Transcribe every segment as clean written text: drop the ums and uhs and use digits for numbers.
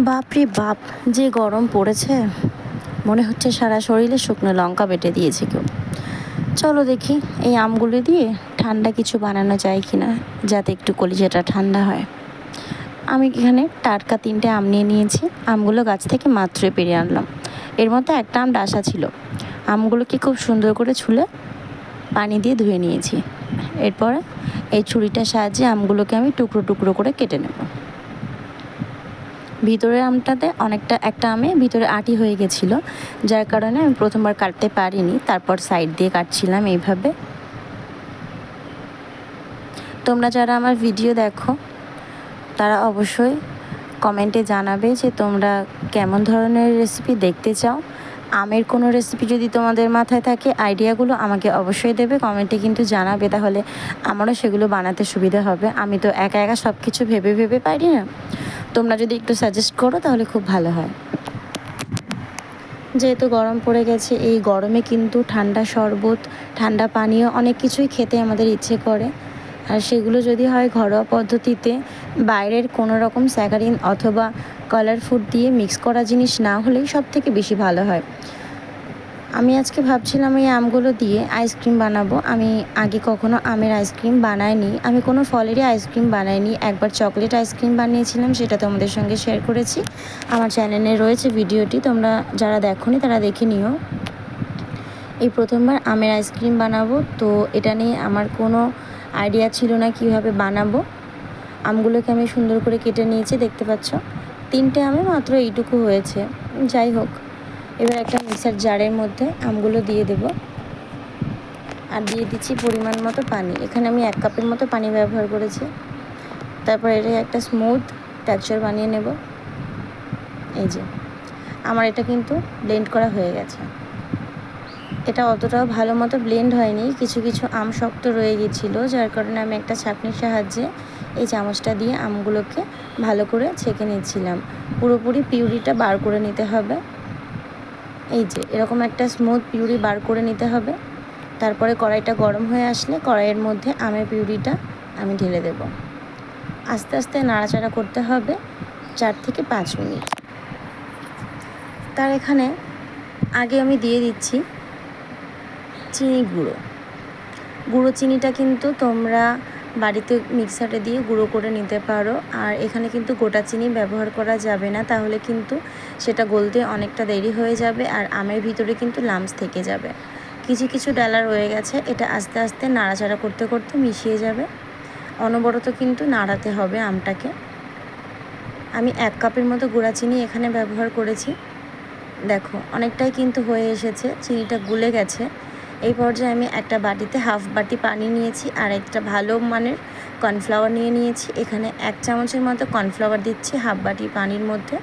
বাপরে বাপ, যে গরম পড়েছে, মনে হচ্ছে সারা শরীরে শুকনো লঙ্কা বেটে দিয়েছে কেউ। চলো দেখি এই আমগুলো দিয়ে ঠান্ডা কিছু বানানো যায় কি না, যাতে একটু কলিজাটা ঠান্ডা হয়। আমি এখানে টাটকা 3টে আম নিয়ে নিয়েছি। আমগুলো গাছ থেকে মাত্রই পেরে আনলাম। এর মধ্যে একটা আম ডাসা ছিল। আমগুলোকে খুব সুন্দর করে ছুলে পানি দিয়ে ধুয়ে নিয়েছি। এরপরে এই ছুরিটার সাহায্যে আমগুলোকে আমি টুকরো টুকরো করে কেটে নেব। ভিতরের আমটাতে একটা আমে ভিতরে আটি হয়ে গেছিলো, যার কারণে আমি প্রথমবার কাটতে পারিনি। তারপর সাইড দিয়ে কাটছিলাম এইভাবে। তোমরা যারা আমার ভিডিও দেখো তারা অবশ্যই কমেন্টে জানাবে যে তোমরা কেমন ধরনের রেসিপি দেখতে চাও। আমের কোনো রেসিপি যদি তোমাদের মাথায় থাকে, আইডিয়াগুলো আমাকে অবশ্যই দেবে, কমেন্টে কিন্তু জানাবে, তাহলে আমারও সেগুলো বানাতে সুবিধা হবে। আমি তো একা একা সব কিছু ভেবে ভেবে পারি না। তোমরা যদি একটু সাজেস্ট করো তাহলে খুব ভালো হয়। যেহেতু গরম পড়ে গেছে, এই গরমে কিন্তু ঠান্ডা শরবত, ঠান্ডা পানীয় অনেক কিছুই খেতে আমাদের ইচ্ছে করে। আর সেগুলো যদি হয় ঘরোয়া পদ্ধতিতে, বাইরের কোনো রকম স্যাকারিন অথবা কালার ফুড দিয়ে মিক্স করা জিনিস না হলেই সব থেকে বেশি ভালো হয়। আমি আজকে ভাবছিলাম এই আমগুলো দিয়ে আইসক্রিম বানাবো। আমি আগে কখনো আমের আইসক্রিম বানাইনি, আমি কোনো ফলেরই আইসক্রিম বানাইনি। একবার চকলেট আইসক্রিম বানিয়েছিলাম, সেটা তোমাদের সঙ্গে শেয়ার করেছি। আমার চ্যানেলে রয়েছে ভিডিওটি, তোমরা যারা দেখোনি তারা দেখে নিও। এই প্রথমবার আমের আইসক্রিম বানাবো, তো এটা নিয়ে আমার কোনো আইডিয়া ছিল না কিভাবে বানাবো। আমগুলোকে আমি সুন্দর করে কেটে নিয়েছি, দেখতে পাচ্ছ। 3টে আমে মাত্র এইটুকু হয়েছে। যাই হোক, এবার একটা মিক্সার জারের মধ্যে আমগুলো দিয়ে দেব। আর দিয়ে দিচ্ছি পরিমাণ মতো পানি। এখানে আমি 1 কাপের মতো পানি ব্যবহার করেছি। তারপর এটা একটা স্মুথ টেক্সচার বানিয়ে নেব। এই যে আমার এটা কিন্তু ব্লেন্ড করা হয়ে গেছে। এটা অতটাও ভালো মতো ব্লেন্ড হয়নি, কিছু কিছু আম শক্ত রয়ে গিয়েছিলো, যার কারণে আমি একটা ছাঁকনির সাহায্যে এই চামচটা দিয়ে আমগুলোকে ভালো করে ছেঁকে নিচ্ছিলাম। পুরোপুরি পিউরিটা বার করে নিতে হবে। এই যে এরকম একটা স্মুথ পিউরি বার করে নিতে হবে। তারপরে কড়াইটা গরম হয়ে আসলে কড়াইয়ের মধ্যে আমের পিউরিটা আমি ঢেলে দেব। আস্তে আস্তে নাড়াচাড়া করতে হবে 4 থেকে 5 মিনিট। তার এখানে আগে আমি দিয়ে দিচ্ছি চিনি গুঁড়ো চিনিটা কিন্তু তোমরা বাড়িতে মিক্সারে দিয়ে গুঁড়ো করে নিতে পারো। আর এখানে কিন্তু গোটা চিনি ব্যবহার করা যাবে না, তাহলে কিন্তু সেটা গলতে অনেকটা দেরি হয়ে যাবে আর আমের ভিতরে কিন্তু লাম্পস থেকে যাবে। কিছু কিছু ডালা রয়ে গেছে, এটা আস্তে আস্তে নাড়াচাড়া করতে করতে মিশিয়ে যাবে। অনবরত কিন্তু নাড়াতে হবে আমটাকে। আমি 1 কাপের মতো গুঁড়া চিনি এখানে ব্যবহার করেছি। দেখো অনেকটাই কিন্তু হয়ে এসেছে, চিনিটা গুলে গেছে। এই পর্যায়ে আমি একটা বাটিতে হাফ বাটি পানি নিয়েছি আর একটা ভালো মানের কর্নফ্লাওয়ার নিয়ে নিয়েছি। এখানে 1 চামচের মতো কর্নফ্লাওয়ার দিচ্ছি হাফ বাটি পানির মধ্যে।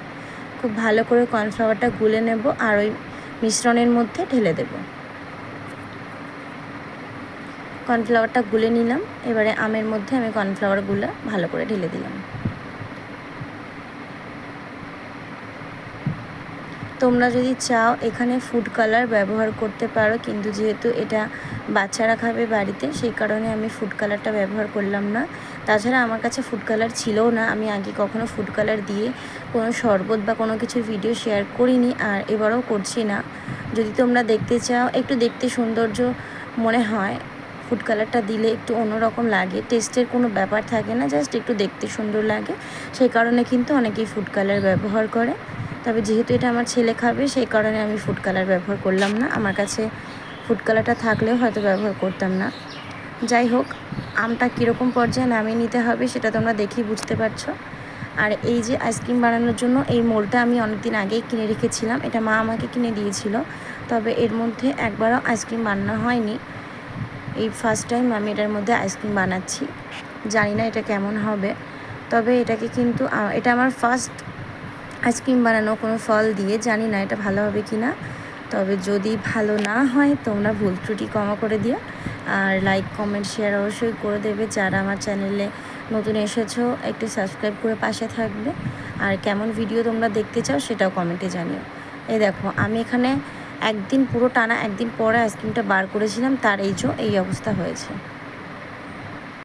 খুব ভালো করে কর্নফ্লাওয়ারটা গুলে নেব আর ওই মিশ্রণের মধ্যে ঢেলে দেব। কর্নফ্লাওয়ারটা গুলে নিলাম, এবারে আমের মধ্যে আমি কর্নফ্লাওয়ারগুলো ভালো করে ঢেলে দিলাম। তোমরা যদি চাও এখানে ফুড কালার ব্যবহার করতে পারো, কিন্তু যেহেতু এটা বাচ্চারা খাবে বাড়িতে, সেই কারণে আমি ফুড কালারটা ব্যবহার করলাম না। তাছাড়া আমার কাছে ফুড কালার ছিলও না, আমি আগে কখনো ফুড কালার দিয়ে কোনো শরবত বা কোনো কিছুর ভিডিও শেয়ার করিনি আর এবারেও করছি না। যদি তোমরা দেখতে চাও, একটু দেখতে সৌন্দর্য মনে হয়, ফুড কালারটা দিলে একটু অন্যরকম লাগে, টেস্টের কোনো ব্যাপার থাকে না, জাস্ট একটু দেখতে সুন্দর লাগে, সেই কারণে কিন্তু অনেকেই ফুড কালার ব্যবহার করে। তবে যেহেতু এটা আমার ছেলে খাবে, সেই কারণে আমি ফুড কালার ব্যবহার করলাম না। আমার কাছে ফুড কালারটা থাকলেও হয়তো ব্যবহার করতাম না। যাই হোক, আমটা কীরকম পর্যায়ে নামিয়ে নিতে হবে সেটা তোমরা দেখেই বুঝতে পারছো। আর এই যে আইসক্রিম বানানোর জন্য এই মোলটা আমি অনেক দিন আগেই কিনে রেখেছিলাম, এটা মা আমাকে কিনে দিয়েছিল। তবে এর মধ্যে একবারও আইসক্রিম বানানো হয়নি, এই ফার্স্ট টাইম আমি এটার মধ্যে আইসক্রিম বানাচ্ছি। জানি না এটা কেমন হবে, তবে এটাকে কিন্তু এটা আমার ফার্স্ট আইসক্রিম বানানো কোনো ফল দিয়ে, জানি না এটা ভালো হবে কি না। তবে যদি ভালো না হয় তোমরা ভুল ত্রুটি ক্ষমা করে দিও। আর লাইক কমেন্ট শেয়ার অবশ্যই করে দেবে। যারা আমার চ্যানেলে নতুন এসেছো একটু সাবস্ক্রাইব করে পাশে থাকবে। আর কেমন ভিডিও তোমরা দেখতে চাও সেটাও কমেন্টে জানিও। এই দেখো আমি এখানে একদিন পুরো টানা একদিন পরে আইসক্রিমটা বার করেছিলাম, তার এই অবস্থা হয়েছে।